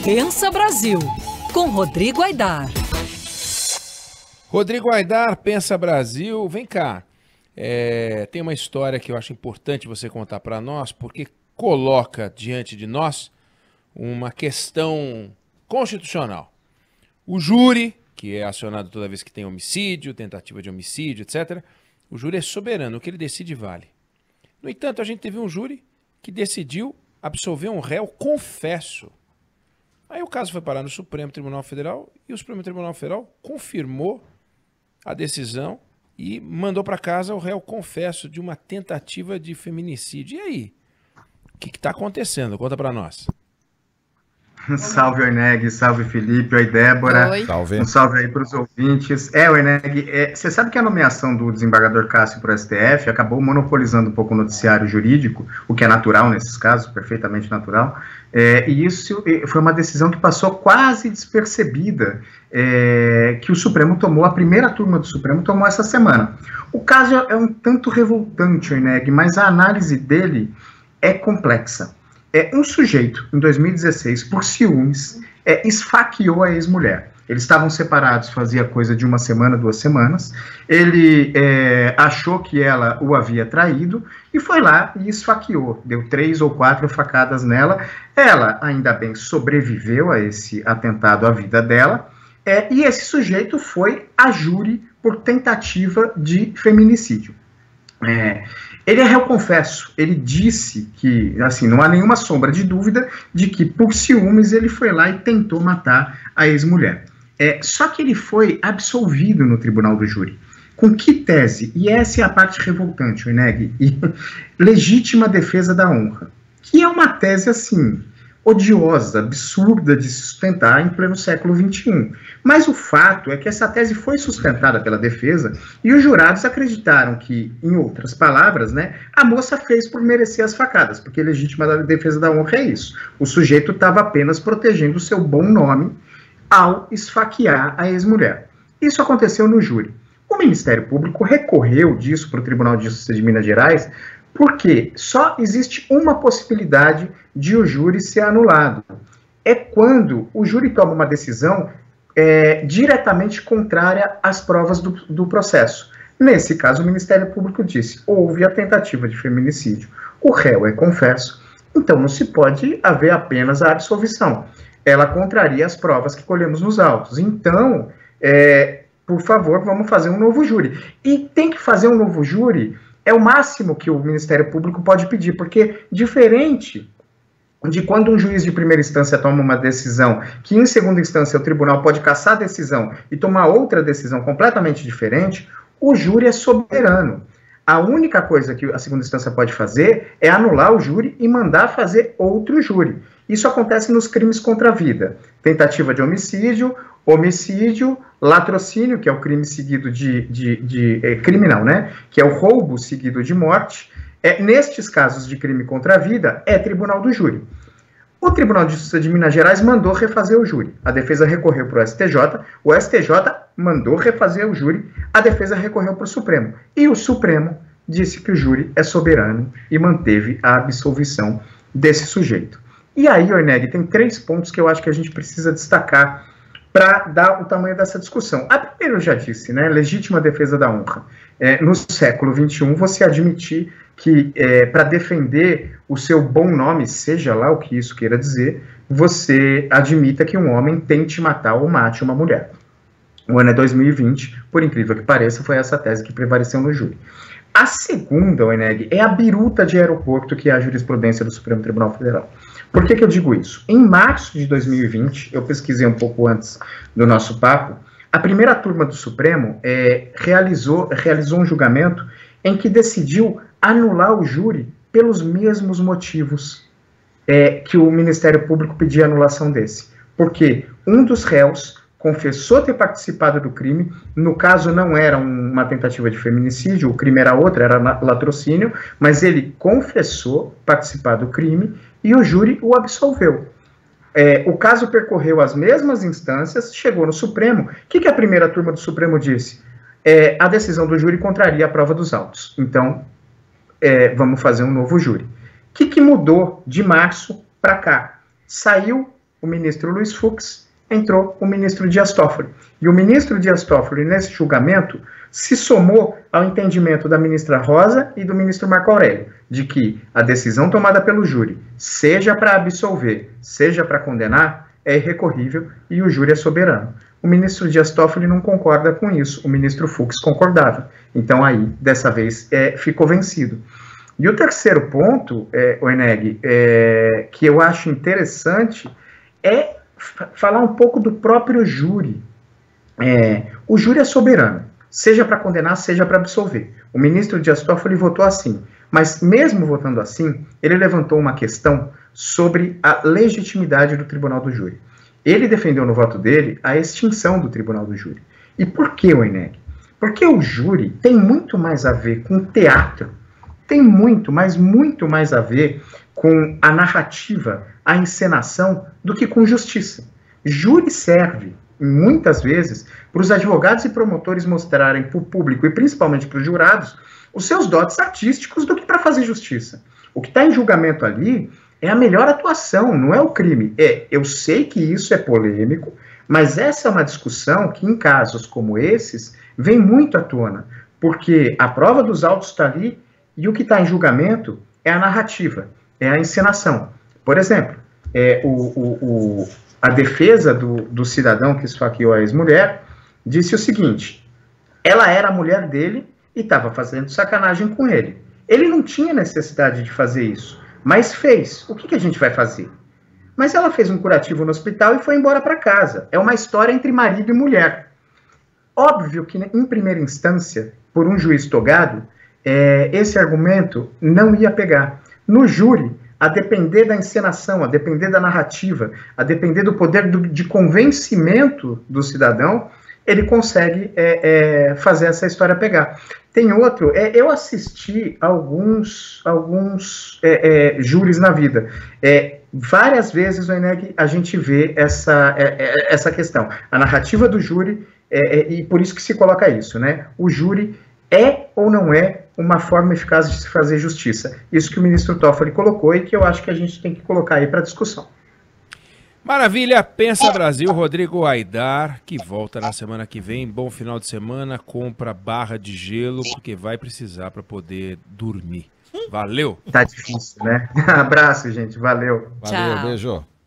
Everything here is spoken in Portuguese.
Pensa Brasil, com Rodrigo Aidar. Rodrigo Aidar, Pensa Brasil. Vem cá, tem uma história que eu acho importante você contar para nós, porque coloca diante de nós uma questão constitucional. O júri, que é acionado toda vez que tem homicídio, tentativa de homicídio, etc., o júri é soberano, o que ele decide vale. No entanto, a gente teve um júri que decidiu absolver um réu confesso. Aí o caso foi parar no Supremo Tribunal Federal e o Supremo Tribunal Federal confirmou a decisão e mandou para casa o réu confesso de uma tentativa de feminicídio. E aí? O que está acontecendo? Conta para nós. Salve, Oeneg, salve, Felipe, oi, Débora. Oi. Salve. Um salve aí para os ouvintes. Oeneg, você sabe que a nomeação do desembargador Cássio para o STF acabou monopolizando um pouco o noticiário jurídico, o que é natural nesses casos, perfeitamente natural, e isso foi uma decisão que passou quase despercebida, que o Supremo tomou, a primeira turma do Supremo tomou essa semana. O caso é um tanto revoltante, Oeneg, mas a análise dele é complexa. Um sujeito, em 2016, por ciúmes, esfaqueou a ex-mulher. Eles estavam separados fazia coisa de uma semana, 2 semanas. Ele achou que ela o havia traído e foi lá e esfaqueou. Deu 3 ou 4 facadas nela. Ela, ainda bem, sobreviveu a esse atentado à vida dela. E esse sujeito foi a júri por tentativa de feminicídio. Ele é réu confesso, ele disse que, assim, não há nenhuma sombra de dúvida de que, por ciúmes, ele foi lá e tentou matar a ex-mulher. Só que ele foi absolvido no tribunal do júri. Com que tese? E essa é a parte revoltante, Oeneg, e legítima defesa da honra, que é uma tese, assim, odiosa, absurda de sustentar em pleno século XXI. Mas o fato é que essa tese foi sustentada pela defesa e os jurados acreditaram que, em outras palavras, a moça fez por merecer as facadas, porque legítima defesa da honra é isso. O sujeito estava apenas protegendo o seu bom nome ao esfaquear a ex-mulher. Isso aconteceu no júri. O Ministério Público recorreu disso para o Tribunal de Justiça de Minas Gerais, porque só existe uma possibilidade de o júri ser anulado. É quando o júri toma uma decisão diretamente contrária às provas do processo. Nesse caso, o Ministério Público disse: houve a tentativa de feminicídio, o réu é confesso, então não se pode haver apenas a absolvição. Ela contraria as provas que colhemos nos autos. Então, por favor, vamos fazer um novo júri. E tem que fazer um novo júri. É o máximo que o Ministério Público pode pedir, porque diferente de quando um juiz de primeira instância toma uma decisão que em segunda instância o tribunal pode cassar a decisão e tomar outra decisão completamente diferente, o júri é soberano. A única coisa que a segunda instância pode fazer é anular o júri e mandar fazer outro júri. Isso acontece nos crimes contra a vida. Tentativa de homicídio, latrocínio, que é o crime seguido criminal, que é o roubo seguido de morte. Nestes casos de crime contra a vida, é tribunal do júri. O Tribunal de Justiça de Minas Gerais mandou refazer o júri. A defesa recorreu para o STJ mandou refazer o júri, a defesa recorreu para o Supremo. E o Supremo disse que o júri é soberano e manteve a absolvição desse sujeito. E aí, Oeneg, tem 3 pontos que eu acho que a gente precisa destacar para dar o tamanho dessa discussão. A primeira eu já disse, legítima defesa da honra. No século XXI, você admitir que para defender o seu bom nome, seja lá o que isso queira dizer, você admita que um homem tente matar ou mate uma mulher. O ano é 2020, por incrível que pareça, foi essa tese que prevaleceu no júri. A segunda, Oeneg, é a biruta de aeroporto que é a jurisprudência do Supremo Tribunal Federal. Por que eu digo isso? Em março de 2020, eu pesquisei um pouco antes do nosso papo, a primeira turma do Supremo realizou um julgamento em que decidiu anular o júri pelos mesmos motivos que o Ministério Público pedia anulação desse. Porque um dos réus confessou ter participado do crime, no caso não era uma tentativa de feminicídio, o crime era outro, era latrocínio, mas ele confessou participar do crime e o júri o absolveu. O caso percorreu as mesmas instâncias, chegou no Supremo. O que a primeira turma do Supremo disse? A decisão do júri contraria a prova dos autos. Então, vamos fazer um novo júri. O que mudou de março para cá? Saiu o ministro Luiz Fux, entrou o ministro Dias Toffoli. E o ministro Dias Toffoli, nesse julgamento, se somou ao entendimento da ministra Rosa e do ministro Marco Aurélio, de que a decisão tomada pelo júri, seja para absolver, seja para condenar, é irrecorrível e o júri é soberano. O ministro Dias Toffoli não concorda com isso, o ministro Fux concordava. Então aí, dessa vez, ficou vencido. E o terceiro ponto, Oeneg, que eu acho interessante, é falar um pouco do próprio júri. O júri é soberano, seja para condenar, seja para absolver. O ministro Dias Toffoli votou assim, mas mesmo votando assim, ele levantou uma questão sobre a legitimidade do tribunal do júri. Ele defendeu no voto dele a extinção do tribunal do júri. E por que, Oeneg? Porque o júri tem muito mais a ver com teatro, tem muito, mas muito mais a ver com a narrativa, a encenação, do que com justiça. Júri serve, muitas vezes, para os advogados e promotores mostrarem para o público, e principalmente para os jurados, os seus dotes artísticos do que para fazer justiça. O que está em julgamento ali é a melhor atuação, não é o crime. Eu sei que isso é polêmico, mas essa é uma discussão que, em casos como esses, vem muito à tona, porque a prova dos autos está ali e o que está em julgamento é a narrativa, é a encenação. Por exemplo, a defesa do cidadão que esfaqueou a ex-mulher disse o seguinte: ela era a mulher dele e estava fazendo sacanagem com ele. Ele não tinha necessidade de fazer isso, mas fez. O que a gente vai fazer? Mas ela fez um curativo no hospital e foi embora para casa. É uma história entre marido e mulher. Óbvio que, em primeira instância, por um juiz togado, esse argumento não ia pegar. No júri, a depender da encenação, a depender da narrativa, a depender do poder de convencimento do cidadão, ele consegue fazer essa história pegar. Tem outro, eu assisti alguns júris na vida. Várias vezes, Oeneg, a gente vê essa questão. A narrativa do júri, e por isso que se coloca isso, né? O júri é ou não é uma forma eficaz de se fazer justiça. Isso que o ministro Toffoli colocou e que eu acho que a gente tem que colocar aí para discussão. Maravilha, Pensa Brasil, Rodrigo Aidar, que volta na semana que vem. Bom final de semana, compra barra de gelo, porque vai precisar para poder dormir. Valeu! Tá difícil, né? Abraço, gente, valeu. Valeu, beijo.